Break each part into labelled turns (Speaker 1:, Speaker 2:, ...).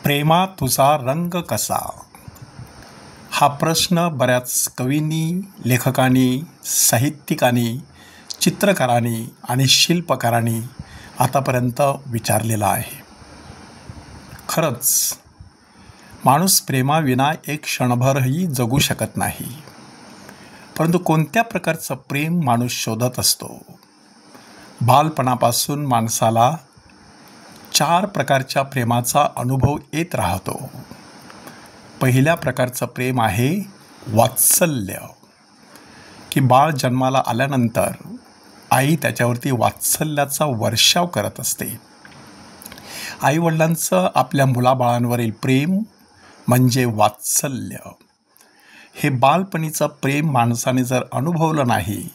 Speaker 1: प्रेमात तुझा रंग कसा? हा प्रश्न बऱ्याच कवींनी, लेखकांनी, साहित्यिकांनी, चित्रकारांनी आणि शिल्पकारांनी आतापर्यंत विचारलेला आहे. खरंच माणूस प्रेमाविना एक क्षणभरही जगू शकत नाही. परंतु कोणत्या प्रकारचं प्रेम माणूस शोधत असतो? बालपणापासून माणसाला 4 प्रकारच्या प्रेमाचा अनुभव येत राहतो. पहिल्या प्रकारचं प्रेम आहे वात्सल्य, की बाळ जन्माला आल्यानंतर आई त्याच्यावरती वात्सल्याचा वर्षाव करत असते. आईवडिलांचं आपल्या मुलाबाळांवरील प्रेम म्हणजे वात्सल्य. हे बालपणीचं प्रेम माणसाने जर अनुभवलं नाही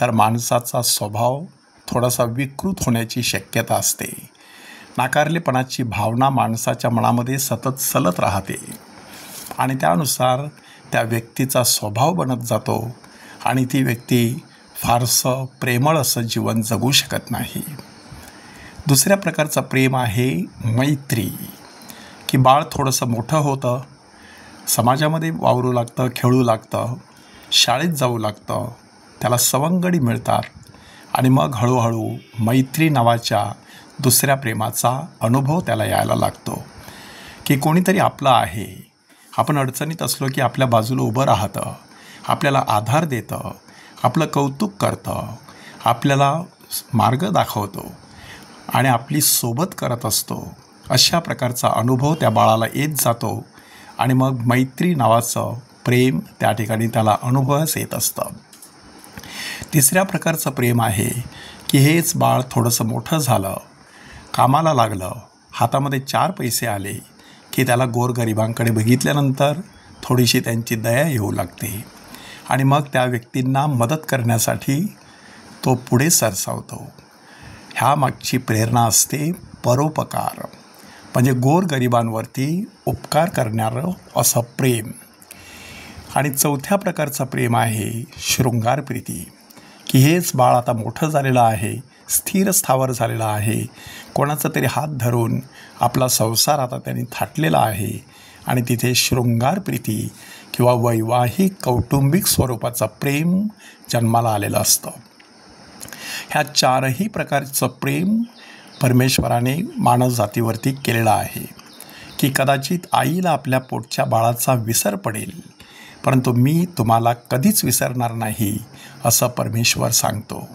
Speaker 1: तर माणसाचा स्वभाव थोडासा विकृत होण्याची शक्यता असते. नाकारलेपणाची भावना माणसाच्या मनामध्ये सतत सलत राहते आणि त्यानुसार त्या व्यक्तीचा स्वभाव बनत जातो आणि ती व्यक्ती फारसं प्रेमळ असं जीवन जगू शकत नाही. दुसऱ्या प्रकारचं प्रेम आहे मैत्री, की बाळ थोडंसं मोठं होतं, समाजामध्ये वावरू लागतं, खेळू लागतं, शाळेत जाऊ लागतं, त्याला सवंगडी मिळतात आणि मग हळूहळू मैत्री नावाच्या दुसऱ्या प्रेमाचा अनुभव त्याला यायला लागतो, की कोणीतरी आपलं आहे. आपण अडचणीत असलो की आपल्या बाजूला उभं राहतं, आपल्याला आधार देतं, आपलं कौतुक करतं, आपल्याला मार्ग दाखवतो आणि आपली सोबत करत असतो. अशा प्रकारचा अनुभव त्या बाळाला येत जातो आणि मग मैत्री नावाचं प्रेम त्या ठिकाणी त्याला अनुभवच येत असतं. तिसऱ्या प्रकारचं प्रेम आहे की हेच बाळ थोडंसं मोठं झालं, कामाला लागलं, हातामध्ये 4 पैसे आले की त्याला गोरगरिबांकडे बघितल्यानंतर थोडीशी त्यांची दया येऊ लागते आणि मग त्या व्यक्तींना मदत करण्यासाठी तो पुढे सरसावतो. ह्या मागची प्रेरणा असते परोपकार, म्हणजे गोरगरिबांवरती उपकार करणारं असं प्रेम. आणि चौथ्या प्रकारचं प्रेम आहे शृंगारप्रीती, की हेच बाळ आता मोठं झालेलं आहे, स्थिर स्थावर झालेला आहे, कोणाचा तरी हात धरून आपला संसार आता त्यांनी थाटलेला आहे आणि तिथे शृंगारप्रीती किंवा वैवाहिक कौटुंबिक स्वरूपाचं प्रेम जन्माला आलेलं असतं. ह्या 4ही प्रकारचं प्रेम परमेश्वराने मानवजातीवरती केलेलं आहे, की कदाचित आईला आपल्या पोटच्या बाळाचा विसर पडेल, परंतु मी तुम्हाला कधीच विसरणार नाही असं परमेश्वर सांगतो.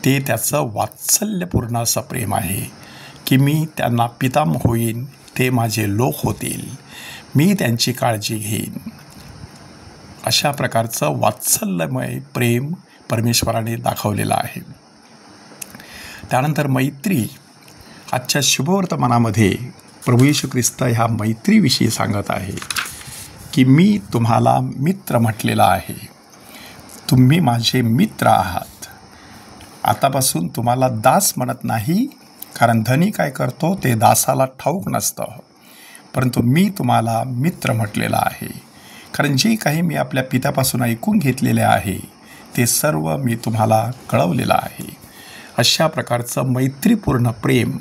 Speaker 1: ते त्याचं वात्सल्यपूर्ण असं प्रेम आहे, की मी त्यांना पिता होईन, ते माझे लोक होतील, मी त्यांची काळजी घेईन. अशा प्रकारचं वात्सल्यमय प्रेम परमेश्वराने दाखवलेलं आहे. त्यानंतर मैत्री. आजच्या शुभवर्तमानामध्ये प्रभू येशू ख्रिस्त ह्या मैत्रीविषयी सांगत आहे, की मी तुम्हाला मित्र म्हटलेला आहे, तुम्ही माझे मित्र आहात. आतापासून तुम्हाला दास म्हणत नाही, कारण धनी काय करतो ते दासाला ठाऊक नसतं, परंतु मी तुम्हाला मित्र म्हटलेला आहे, कारण जे काही मी आपल्या पित्यापासून ऐकून घेतलेले आहे ते सर्व मी तुम्हाला कळवलेलं आहे. अशा प्रकारचं मैत्रीपूर्ण प्रेम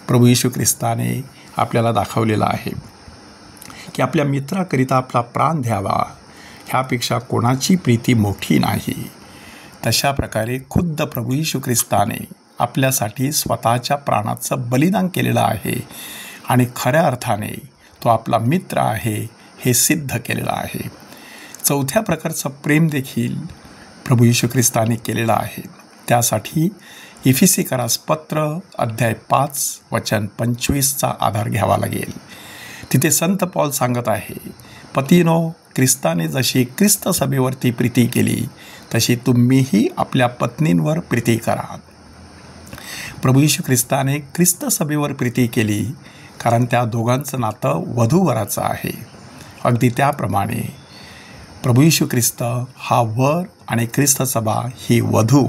Speaker 1: प्रभू येशू ख्रिस्ताने आपल्याला दाखवलेलं आहे, की आपल्या मित्राकरिता आपला प्राण द्यावा, ह्यापेक्षा कोणाची प्रीती मोठी नाही. तशा प्रकारे खुद्द प्रभू येशू ख्रिस्ताने आपल्यासाठी स्वतःच्या प्राणाचं बलिदान केलेलं आहे आणि खऱ्या अर्थाने तो आपला मित्र आहे हे सिद्ध केलेलं आहे. चौथ्या प्रकारचं प्रेम देखील प्रभू येशू ख्रिस्ताने केलेलं आहे. त्यासाठी इफिसिकरास पत्र अध्याय 5 वचन 25चा आधार घ्यावा लागेल. तिथे संत पौल सांगत आहे, पतीनो, ख्रिस्ताने जशी ख्रिस्त सभेवरती प्रीती केली तशी तुम्हीही आपल्या पत्नींवर प्रीती करा. प्रभू येशू ख्रिस्ताने ख्रिस्त सभेवर प्रीती केली कारण त्या दोघांचं नातं वधूवराचं आहे. अगदी त्याप्रमाणे प्रभू येशू ख्रिस्त हा वर आणि ख्रिस्त सभा ही वधू,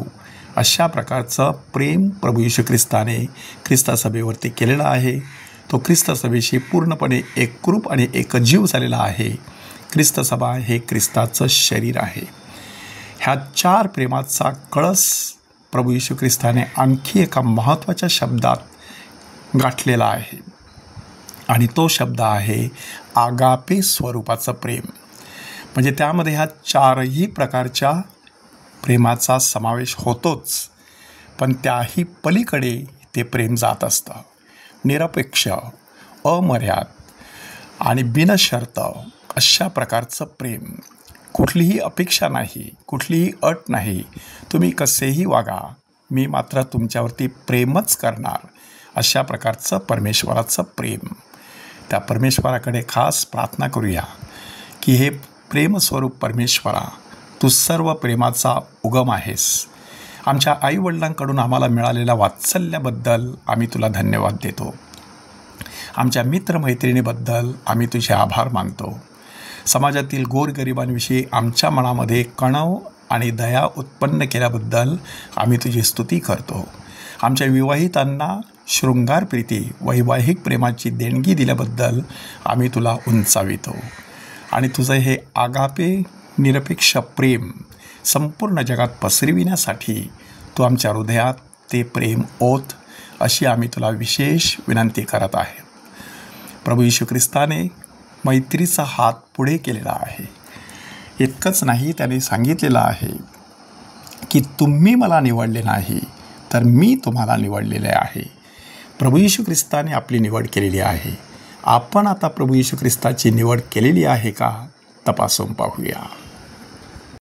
Speaker 1: अशा प्रकारचं प्रेम प्रभू येशू ख्रिस्ताने ख्रिस्त सभेवरती केलेलं आहे. तो ख्रिस्त सभेशी पूर्णपणे एकरूप आणि एकजीव झालेला आहे. ख्रिस्त सभा हे ख्रिस्ताचं शरीर आहे. ह्या 4 प्रेमाचा कळस प्रभू येशू ख्रिस्ताने आणखी एका महत्त्वाच्या शब्दात गाठलेला आहे, आणि तो शब्द आहे आगापे स्वरूपाचं प्रेम. म्हणजे त्यामध्ये ह्या चारही प्रकारच्या प्रेमाचा समावेश होतोच, पण त्याही पलीकडे ते प्रेम जात असतं. निरपेक्ष, अमर्याद आणि बिनशर्त अशा प्रकारचं प्रेम. कुठलीही अपेक्षा नाही, कुठलीही अट नाही, तुम्ही कसेही वागा, मी मात्र तुमच्यावरती प्रेमच करणार, अशा प्रकारचं परमेश्वराचं प्रेम. त्या परमेश्वराकडे खास प्रार्थना करूया की हे प्रेमस्वरूप परमेश्वरा, तू सर्व प्रेमाचा उगम आहेस. आमच्या आईवडिलांकडून आम्हाला मिळालेल्या वात्सल्याबद्दल आम्ही तुला धन्यवाद देतो. आमच्या मित्रमैत्रिणीबद्दल आम्ही तुझे आभार मानतो. समाजातील गोरगरिबांविषयी आमच्या मनामध्ये कणव आणि दया उत्पन्न केल्याबद्दल आम्ही तुझी स्तुती करतो. आमच्या विवाहितांना शृंगारप्रीती वैवाहिक प्रेमाची देणगी दिल्याबद्दल आम्ही तुला उंचावितो. आणि तुझं हे आगापे निरपेक्ष प्रेम संपूर्ण जगात पसरविण्यासाठी तू आमच्या हृदयात ते प्रेम ओत, अशी आम्ही तुला विशेष विनंती करत आहे. प्रभू येशू ख्रिस्ताने मैत्रीचा हात पुढे केलेला आहे. इतकंच नाही, त्याने सांगितलेलं आहे की तुम्ही मला निवडले नाही तर मी तुम्हाला निवडलेले आहे. प्रभू येशू ख्रिस्ताने आपली निवड केलेली आहे. आपण आता प्रभू येशू ख्रिस्ताची निवड केलेली आहे का तपासून पाहूया.